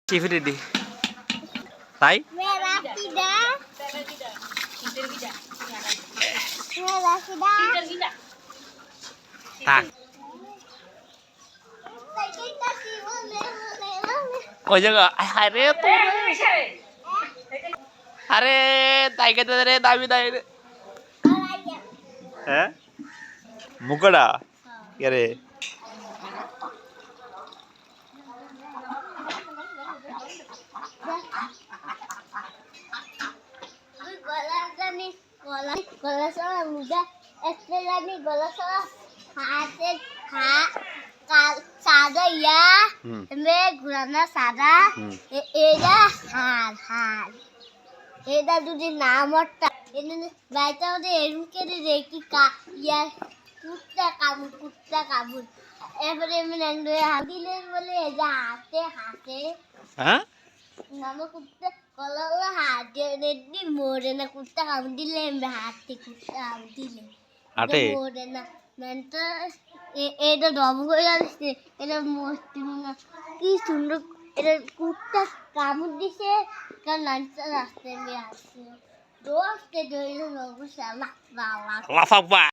Civil di. Tai? Merah tidak. Merah tidak. Tak. Kau jaga. Hari tu. Hari tai kita dari tapi tai. Eh? Mukada. Kere. Gula salah muda, Estela nih gula salah hasil sada ya, me gulana sada, এটা হার এটা যদি না মরতা এনে বাইটা ওদের এরম করে রেখি ইয়ার কুত্তা কামুর এবারে এমনি দিলেন বলে যা হাতে Hah? nama kuda kalau lah ada di modern kuda kamu di lembe hati kuda kamu di Ate? modern nanti itu doang gue harus itu mesti ki sunduk itu kuda kamu di sini kan nanti rasanya biasa doang itu bagus salah Lava